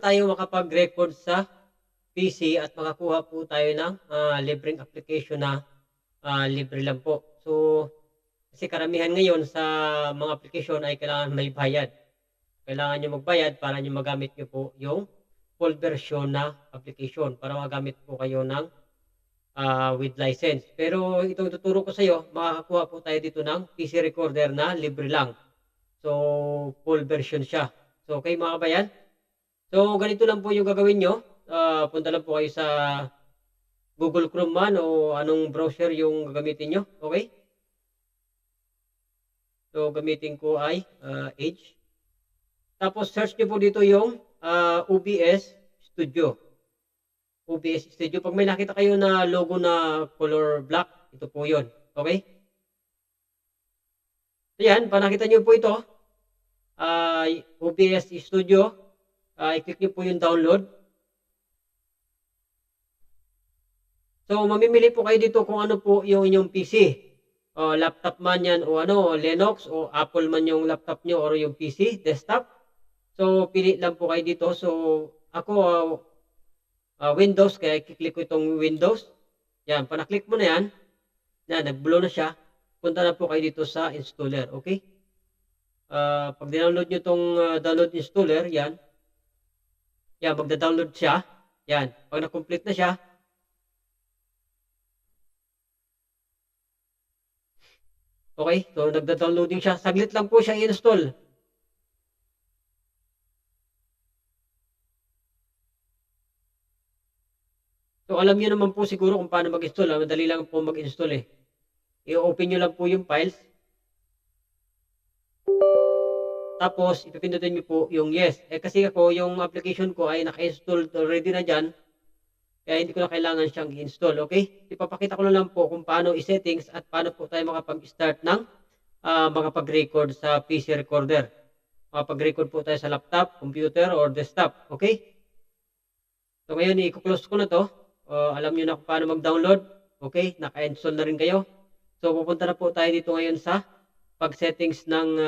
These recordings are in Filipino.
tayo makapag-record sa PC at makakuha po tayo ng libreng application na libre lang po. So, kasi karamihan ngayon sa mga application ay kailangan may bayad. Kailangan nyo magbayad para nyo magamit nyo po yung full version na application para magamit po kayo ng with license. Pero itong tuturo ko sa iyo, makakakuha po tayo dito ng PC recorder na libre lang. So, full version siya. So, okay mga kabayan? So, ganito lang po yung gagawin nyo. Punta lang po kayo sa Google Chrome man o anong browser yung gagamitin nyo. Okay? So, gamitin ko ay Edge. Tapos, search nyo po dito yung OBS Studio. OBS Studio. Pag may nakita kayo na logo na color black, ito po yun. Okay? So, yan. Pag nakita nyo po ito, OBS Studio, i-click nyo po yung download. So, mamimili po kayo dito kung ano po yung inyong PC. Laptop man yan o ano, Linux o Apple man yung laptop nyo or yung PC, desktop. So, pili lang po kayo dito. So, ako, Windows, kaya i-click ko itong Windows. Yan, panaklik mo na yan. Yan, nag-blow na siya. Punta na po kayo dito sa installer, okay? Pag download nyo itong download installer, yan. Yan, magda-download siya. Yan, pag na-complete na siya, okay, so nagda-downloading siya. Saglit lang po siya i-install. So alam niyo naman po siguro kung paano mag-install. Madali lang po mag-install eh. I-open nyo lang po yung files. Tapos, ipipindutin nyo po yung yes. Kasi ako, yung application ko ay naka-install already na dyan. Kaya hindi ko na kailangan siyang i-install. Okay? Ipapakita ko na lang po kung paano i-settings at paano po tayo makapag-start ng makapag-record sa PC recorder. Makapag-record po tayo sa laptop, computer, or desktop. Okay? So, ngayon, i-close ko na to. Alam nyo na kung paano mag-download. Okay? Naka-install na rin kayo. So, pupunta na po tayo dito ngayon sa pag-settings ng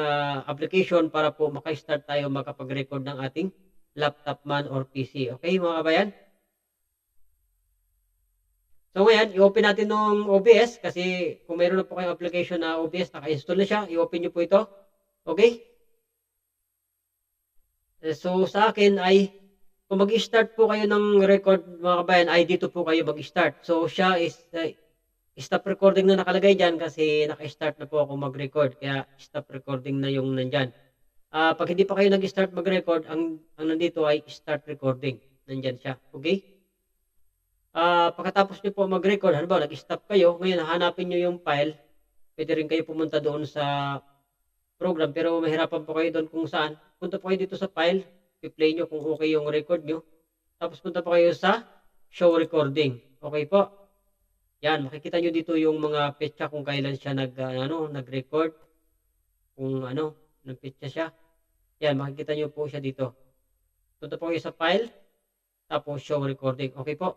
application para po maka-start tayo makapag-record ng ating laptop man or PC. Okay, mga kabayan? So, ngayon, i-open natin ng OBS kasi kung mayroon na po kayong application na OBS, naka-install na siya. I-open nyo po ito. Okay? So, sa akin ay kung mag-start po kayo ng record, mga kabayan, ay dito po kayo mag-start. So, siya is stop recording na nakalagay dyan kasi naka-start na po ako mag-record. Kaya stop recording na yung nandyan. Pag hindi pa kayo nag-start mag-record, ang nandito ay start recording. Nandyan siya. Okay? Pagkatapos nyo po mag-record, halimbawa nag-stop kayo, ngayon hanapin nyo yung file. Pwede rin kayo pumunta doon sa program pero mahirapan po kayo doon kung saan. Punta po kayo dito sa file, i-play nyo kung okay yung record nyo. Tapos punta po kayo sa show recording. Okay po? Yan, makikita nyo dito yung mga petsa kung kailan siya nag-record. Kung ng petsa siya. Yan, makikita nyo po siya dito. Punta po kayo sa file, tapos show recording. Okay po?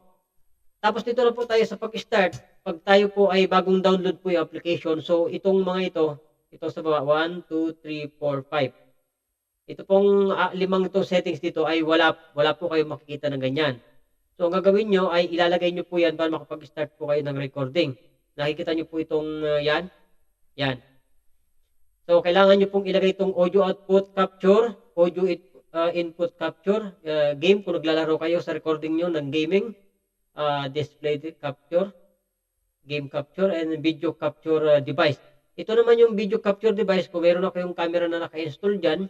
Tapos dito na po tayo sa pag-start. Pag tayo po ay bagong download po yung application. So, itong mga ito sa baba, 1, 2, 3, 4, 5. Ito pong 5 itong settings dito ay wala po kayo makikita ng ganyan. So, ang gagawin nyo ay ilalagay nyo po yan para makapag-start po kayo ng recording. Nakikita nyo po itong yan. Yan. So, kailangan nyo pong ilagay itong audio output capture, audio input capture, game kung naglalaro kayo sa recording nyo ng gaming, display capture, game capture, and video capture device. Ito naman yung video capture device. Kung meron na kayong camera na naka-install dyan,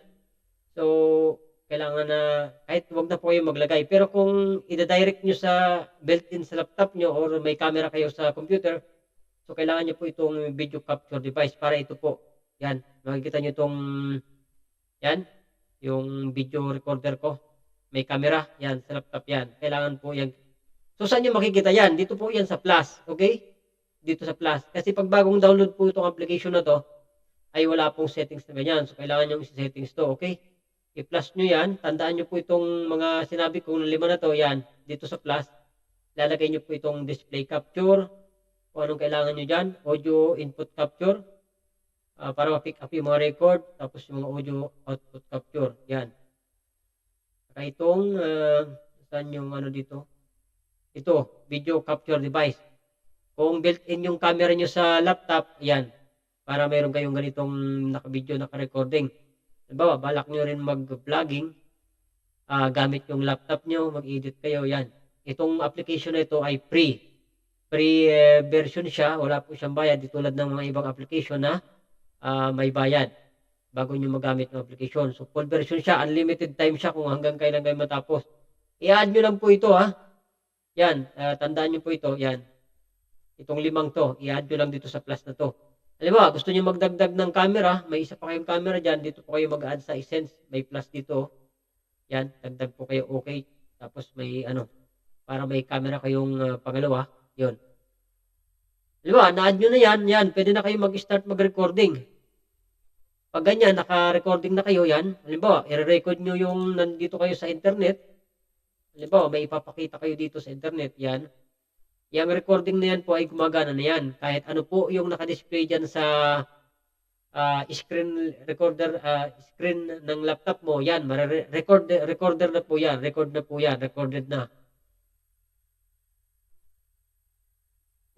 so, kailangan na, kahit huwag na po kayo maglagay. Pero kung ida-direct nyo sa built-in sa laptop nyo or may camera kayo sa computer, so kailangan nyo po itong video capture device para ito po. Yan, makikita nyo itong, yan, yung video recorder ko. May camera, yan, sa laptop yan. Kailangan po yan. So, saan nyo makikita yan? Dito po yan sa plus, okay? Dito sa plus. Kasi pag bagong download po itong application na to, ay wala pong settings na ganyan. So, kailangan nyo i-settings to, okay? I-plus nyo yan. Tandaan nyo po itong mga sinabi kong 5 na to. Yan. Dito sa plus. Lalagay nyo po itong display capture. Kung anong kailangan nyo dyan. Audio input capture. Para ma-pick up yung mga record. Tapos yung mga audio output capture. Yan. ay itong saan yung ano dito? Ito, video capture device. Kung built-in yung camera nyo sa laptop, yan. Para mayroon kayong ganitong naka-video, naka-recording. Halimbawa, balak nyo rin mag-vlogging, gamit yung laptop nyo, mag-edit kayo, yan. Itong application na ito ay free. Free version siya, wala po siyang bayad, di tulad ng mga ibang application na may bayad bago nyo magamit ng application. So, full version siya, unlimited time siya kung hanggang kailan kayo matapos. I-add nyo lang po ito, ha. Yan, tandaan nyo po ito, yan. Itong 5 to, i-add nyo lang dito sa plus na to. Halimbawa, gusto nyo magdagdag ng camera, may isa pa kayong camera dyan, dito po kayo mag-add sa Essence, may plus dito. Yan, dagdag po kayo, okay. Tapos may para may camera kayong pangalawa, yun. Halimbawa, na-add nyo na yan, pwede na kayo mag-start mag-recording. Pag ganyan, naka-recording na kayo yan, halimbawa, i-record nyo yung nandito kayo sa internet, halimbawa, may ipapakita kayo dito sa internet, yan. Yung recording na yan po ay gumagana na yan. Kahit ano po yung naka-display dyan sa screen recorder, screen ng laptop mo, yan, recorder na po yan, recorded na.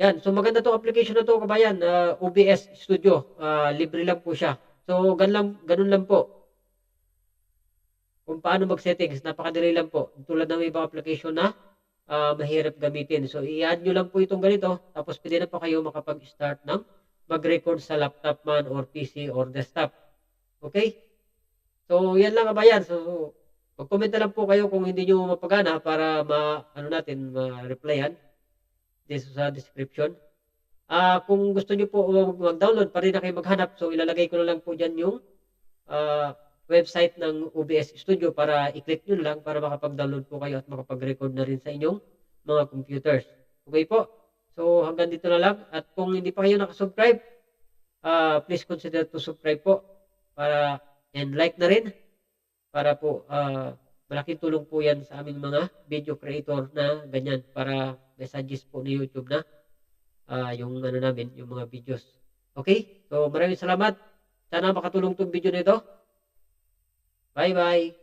Yan, so maganda tong application na to, kabayan, OBS Studio, libre lang po siya. So, ganun lang po. Kung paano mag-settings, napakadali lang po. Tulad ng ibang application na mahirap gamitin. So, i-add nyo lang po itong ganito, tapos pwede na po kayo makapag-start ng mag-record sa laptop man or PC or desktop. Okay? So, yan lang kabayan. So, mag-comment na lang po kayo kung hindi nyo mapagana para ma-replyan dito sa description. Kung gusto nyo po mag-download, pa rin na kayo maghanap. So, ilalagay ko na lang po dyan yung website ng OBS Studio para i-click nyo lang para makapag-download po kayo at makapag-record na rin sa inyong mga computers. Okay po? So, hanggang dito na lang. At kung hindi pa kayo nakasubscribe, please consider to subscribe po and like na rin para po malaking tulong po yan sa aming mga video creator na ganyan para may suggest po ni YouTube na yung yung mga videos. Okay? So, maraming salamat. Sana makatulong tong video nito. Bye-bye.